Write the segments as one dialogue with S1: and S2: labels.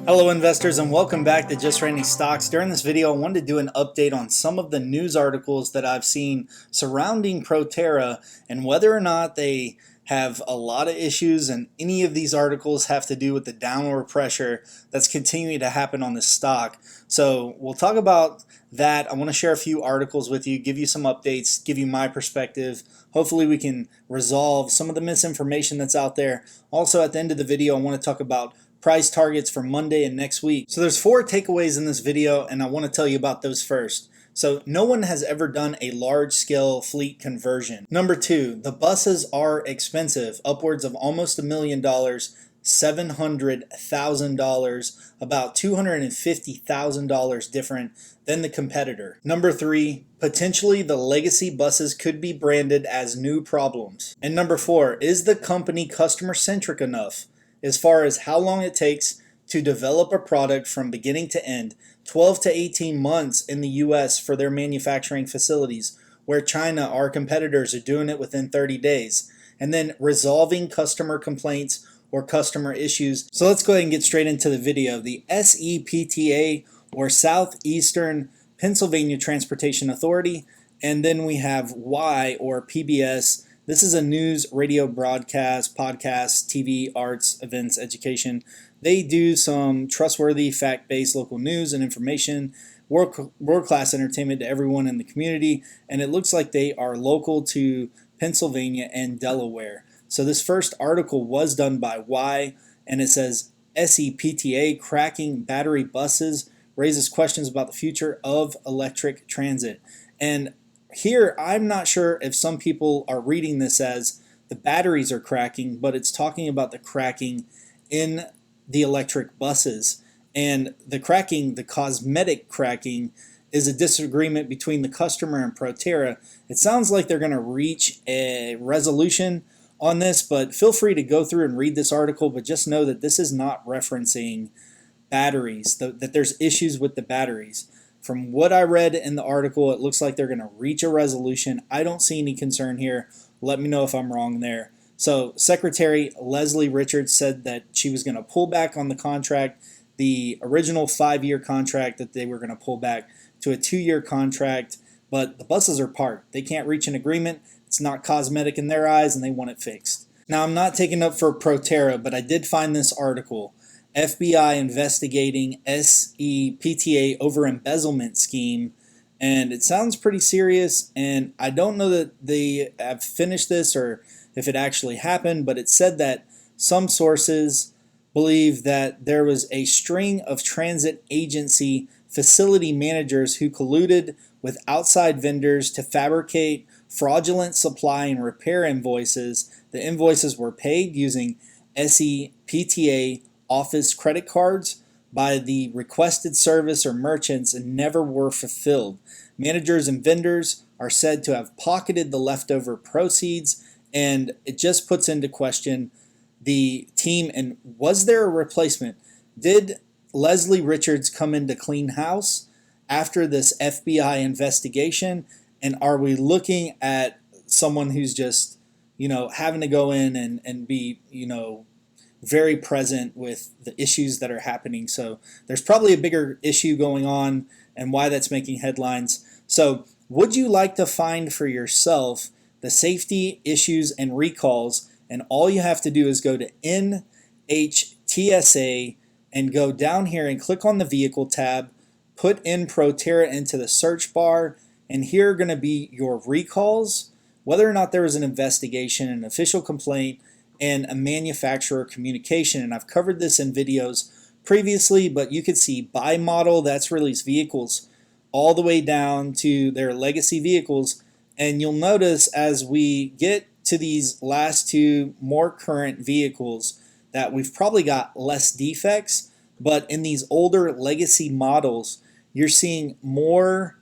S1: Hello investors and welcome back to Just Randy Stocks. During this video I wanted to do an update on some of the news articles that I've seen surrounding Proterra and whether or not they have a lot of issues, and any of these articles have to do with the downward pressure that's continuing to happen on this stock. So we'll talk about that. I want to share a few articles with you, give you some updates, give you my perspective. Hopefully we can resolve some of the misinformation that's out there. Also at the end of the video I want to talk about price targets for Monday and next week. So there's 4 takeaways in this video and I want to tell you about those first. So no one has ever done a large-scale fleet conversion. Number 2, the buses are expensive, upwards of almost $1 million, $700,000, about $250,000 different than the competitor. Number 3, potentially the legacy buses could be branded as new problems. And number 4, is the company customer-centric enough as far as how long it takes to develop a product from beginning to end? 12 to 18 months in the US for their manufacturing facilities, where China, our competitors, are doing it within 30 days. And then resolving customer complaints or customer issues. So let's go ahead and get straight into the video. The SEPTA, or Southeastern Pennsylvania Transportation Authority, and then we have Y, or PBS. This is a news, radio broadcast, podcast, TV, arts, events, education. They do some trustworthy, fact-based local news and information, world-class entertainment to everyone in the community, and it looks like they are local to Pennsylvania and Delaware. So this first article was done by Y, and it says, SEPTA cracking battery buses raises questions about the future of electric transit. And here, I'm not sure if some people are reading this as the batteries are cracking, but it's talking about the cracking in the electric buses. And the cracking, the cosmetic cracking, is a disagreement between the customer and Proterra. It sounds like they're going to reach a resolution on this, but feel free to go through and read this article, but just know that this is not referencing batteries, that there's issues with the batteries. From what I read in the article, it looks like they're going to reach a resolution. I don't see any concern here. Let me know if I'm wrong there. So Secretary Leslie Richards said that she was going to pull back on the contract, the original 5-year contract that they were going to pull back to a 2-year contract, but the buses are parked. They can't reach an agreement. It's not cosmetic in their eyes, and they want it fixed. Now, I'm not taking up for Proterra, but I did find this article. FBI investigating SEPTA over embezzlement scheme, and it sounds pretty serious, and I don't know that they have finished this or if it actually happened, but it said that some sources believe that there was a string of transit agency facility managers who colluded with outside vendors to fabricate fraudulent supply and repair invoices. The invoices were paid using SEPTA office credit cards by the requested service or merchants and never were fulfilled. Managers and vendors are said to have pocketed the leftover proceeds, and it just puts into question the team. And was there a replacement? Did Leslie Richards come in to clean house after this FBI investigation? And are we looking at someone who's just, having to go in and be, very present with the issues that are happening? So there's probably a bigger issue going on and why that's making headlines. So would you like to find for yourself the safety issues and recalls? And all you have to do is go to NHTSA and go down here and click on the vehicle tab, put in Proterra into the search bar, and here are going to be your recalls, whether or not there was an investigation, an official complaint, and a manufacturer communication. And I've covered this in videos previously, but you could see by model, that's released vehicles, all the way down to their legacy vehicles. And you'll notice as we get to these last 2 more current vehicles that we've probably got less defects, but in these older legacy models, you're seeing more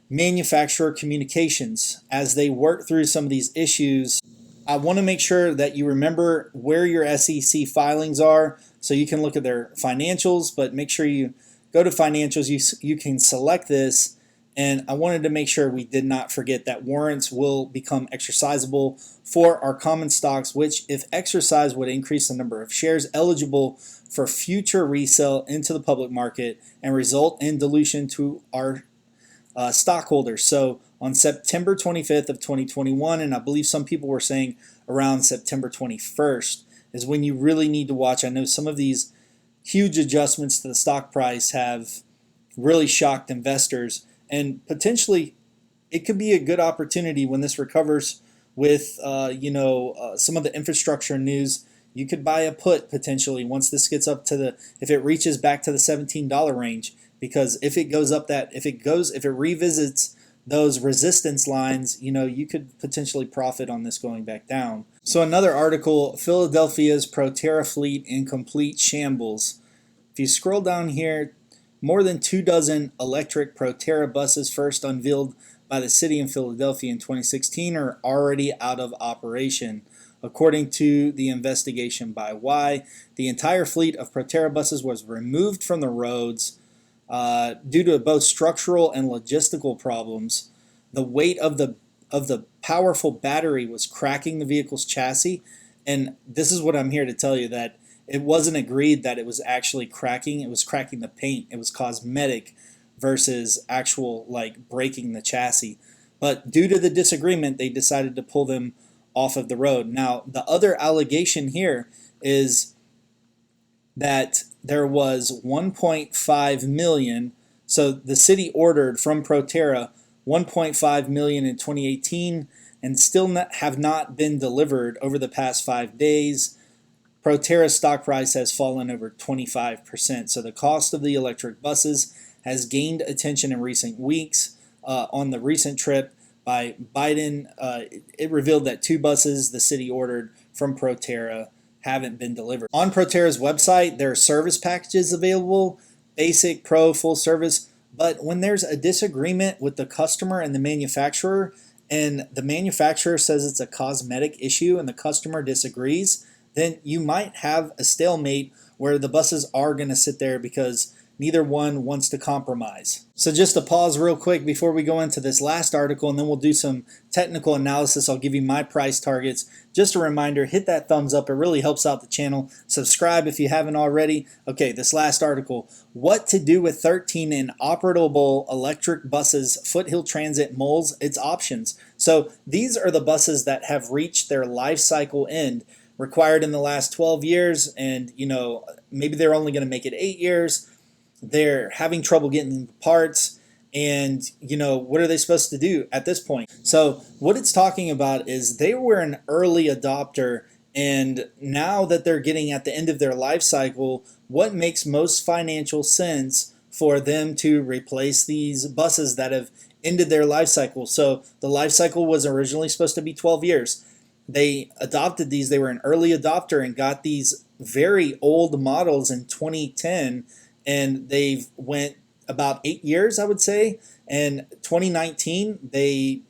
S1: manufacturer communications as they work through some of these issues. I want to make sure that you remember where your SEC filings are so you can look at their financials, but make sure you go to financials. You can select this And I wanted to make sure we did not forget that warrants will become exercisable for our common stocks, which, if exercised, would increase the number of shares eligible for future resale into the public market and result in dilution to our stockholders. So on September 25th of 2021, and I believe some people were saying around September 21st, is when you really need to watch. I know some of these huge adjustments to the stock price have really shocked investors, and potentially it could be a good opportunity when this recovers with some of the infrastructure news. You could buy a put potentially once this gets up to if it reaches back to the $17 range, because if it goes up if it revisits those resistance lines, you could potentially profit on this going back down. So another article, Philadelphia's Proterra fleet in complete shambles. If you scroll down here, more than 24 electric Proterra buses first unveiled by the city in Philadelphia in 2016 are already out of operation. According to the investigation by Y, the entire fleet of Proterra buses was removed from the roads due to both structural and logistical problems. The weight of the powerful battery was cracking the vehicle's chassis, and this is what I'm here to tell you, that it wasn't agreed that it was actually cracking. It was cracking the paint. It was cosmetic versus actual breaking the chassis. But due to the disagreement, they decided to pull them off of the road. Now, the other allegation here is that there was 1.5 million. So the city ordered from Proterra 1.5 million in 2018 and still have not been delivered over the past 5 days. Proterra's stock price has fallen over 25%. So the cost of the electric buses has gained attention in recent weeks. On the recent trip by Biden, it revealed that 2 buses the city ordered from Proterra haven't been delivered. On Proterra's website, there are service packages available, basic, pro, full service. But when there's a disagreement with the customer and the manufacturer, and the manufacturer says it's a cosmetic issue and the customer disagrees, then you might have a stalemate where the buses are going to sit there because neither one wants to compromise. So just to pause real quick before we go into this last article, and then we'll do some technical analysis. I'll give you my price targets. Just a reminder, hit that thumbs up. It really helps out the channel. Subscribe if you haven't already. Okay, this last article, what to do with 13 inoperable electric buses, Foothill Transit mulls its options. So these are the buses that have reached their life cycle end, required in the last 12 years, and maybe they're only going to make it 8 years. They're having trouble getting parts, and what are they supposed to do at this point? So what it's talking about is they were an early adopter, and now that they're getting at the end of their life cycle, what makes most financial sense for them to replace these buses that have ended their life cycle? So the life cycle was originally supposed to be 12 years. They adopted these. They were an early adopter and got these very old models in 2010, and they've went about 8 years, I would say. And 2019, they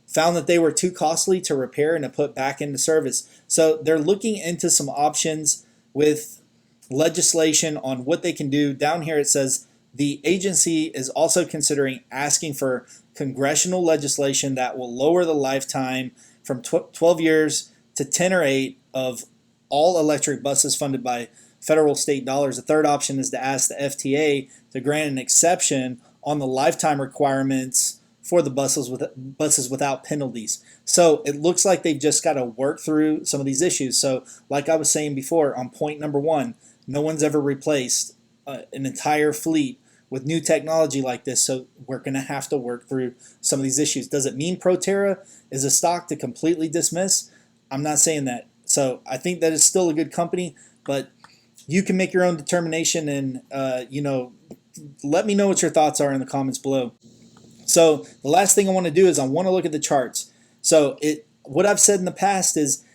S1: found that they were too costly to repair and to put back into service. So they're looking into some options with legislation on what they can do. Down here it says the agency is also considering asking for congressional legislation that will lower the lifetime from 12 years to 10 or 8 of all electric buses funded by federal state dollars. The third option is to ask the FTA to grant an exception on the lifetime requirements for the buses without penalties. So it looks like they've just got to work through some of these issues. So like I was saying before, on point number 1, no one's ever replaced an entire fleet with new technology like this, so we're going to have to work through some of these issues. Does it mean Proterra is a stock to completely dismiss? I'm not saying that. So I think that it's still a good company, but you can make your own determination, and let me know what your thoughts are in the comments below. So the last thing I want to do is I want to look at the charts. So what I've said in the past is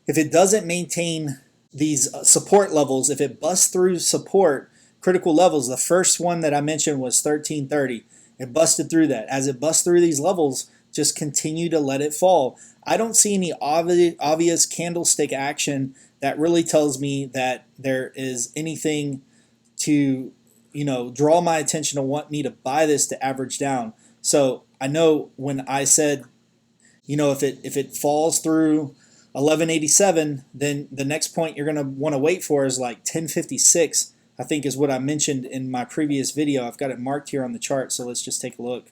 S1: if it doesn't maintain these support levels, if it busts through support critical levels, the first one that I mentioned was 1330. It busted through that. As it busts through these levels, just continue to let it fall. I don't see any obvious candlestick action that really tells me that there is anything to draw my attention to want me to buy this to average down. So I know when I said, if it falls through 1187, then the next point you're going to want to wait for is like 1056, I think is what I mentioned in my previous video. I've got it marked here on the chart, so let's just take a look.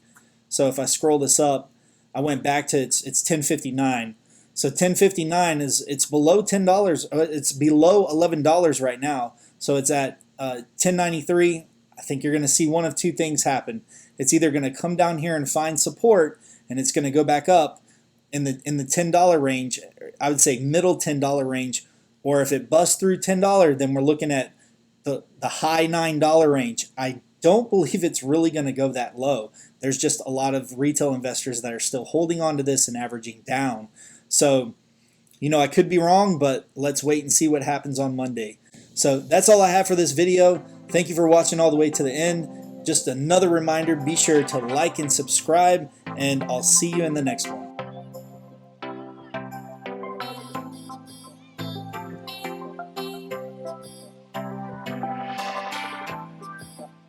S1: So if I scroll this up, I went back to it's 1059. So 1059 it's below $10. It's below $11 right now. So it's at 1093. I think you're going to see one of two things happen. It's either going to come down here and find support, and it's going to go back up in the $10 range. I would say middle $10 range, or if it busts through $10, then we're looking at the high $9 range. I don't believe it's really going to go that low. There's just a lot of retail investors that are still holding on to this and averaging down. So, I could be wrong, but let's wait and see what happens on Monday. So that's all I have for this video. Thank you for watching all the way to the end. Just another reminder, be sure to like and subscribe, and I'll see you in the next one.